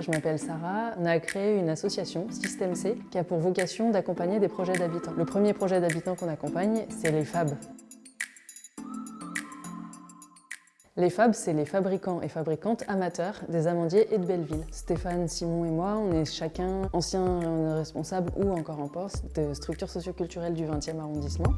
je m'appelle Sarah. On a créé une association, Système C, qui a pour vocation d'accompagner des projets d'habitants. Le premier projet d'habitants qu'on accompagne, c'est les FAB. Les FAB, c'est les fabricants et fabricantes amateurs des amandiers et de Belleville. Stéphane, Simon et moi, on est chacun anciens responsables ou encore en poste de structures socioculturelles du 20e arrondissement.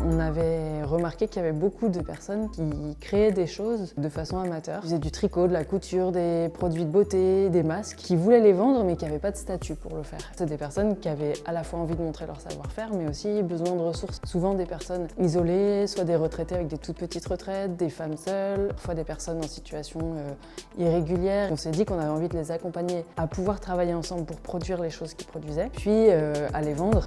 On avait remarqué qu'il y avait beaucoup de personnes qui créaient des choses de façon amateur. Ils faisaient du tricot, de la couture, des produits de beauté, des masques, qui voulaient les vendre mais qui n'avaient pas de statut pour le faire. C'est des personnes qui avaient à la fois envie de montrer leur savoir-faire mais aussi besoin de ressources. Souvent des personnes isolées, soit des retraités avec des toutes petites retraites, des femmes seules, parfois des personnes en situation irrégulière. On s'est dit qu'on avait envie de les accompagner à pouvoir travailler ensemble pour produire les choses qu'ils produisaient, puis à les vendre.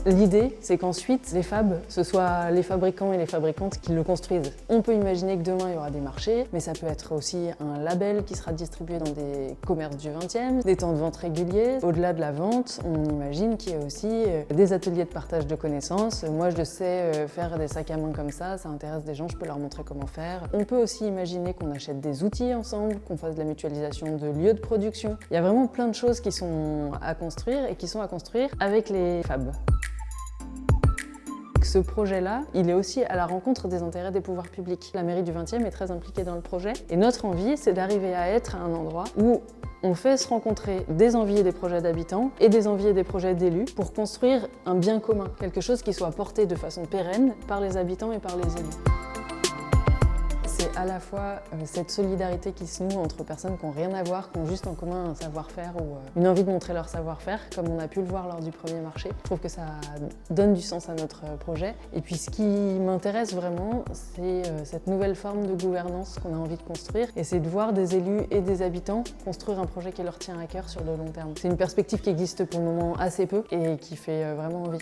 L'idée, c'est qu'ensuite, les FAB, ce soit les fabricants et les fabricantes qui le construisent. On peut imaginer que demain, il y aura des marchés, mais ça peut être aussi un label qui sera distribué dans des commerces du 20e, des temps de vente réguliers. Au-delà de la vente, on imagine qu'il y a aussi des ateliers de partage de connaissances. Moi, je sais faire des sacs à main comme ça intéresse des gens, je peux leur montrer comment faire. On peut aussi imaginer qu'on achète des outils ensemble, qu'on fasse de la mutualisation de lieux de production. Il y a vraiment plein de choses qui sont à construire et qui sont à construire avec les FAB. Ce projet-là, il est aussi à la rencontre des intérêts des pouvoirs publics. La mairie du 20e est très impliquée dans le projet et notre envie, c'est d'arriver à être à un endroit où on fait se rencontrer des envies et des projets d'habitants et des envies et des projets d'élus pour construire un bien commun, quelque chose qui soit porté de façon pérenne par les habitants et par les élus. C'est à la fois cette solidarité qui se noue entre personnes qui n'ont rien à voir, qui ont juste en commun un savoir-faire ou une envie de montrer leur savoir-faire, comme on a pu le voir lors du premier marché. Je trouve que ça donne du sens à notre projet. Et puis ce qui m'intéresse vraiment, c'est cette nouvelle forme de gouvernance qu'on a envie de construire. Et c'est de voir des élus et des habitants construire un projet qui leur tient à cœur sur le long terme. C'est une perspective qui existe pour le moment assez peu et qui fait vraiment envie.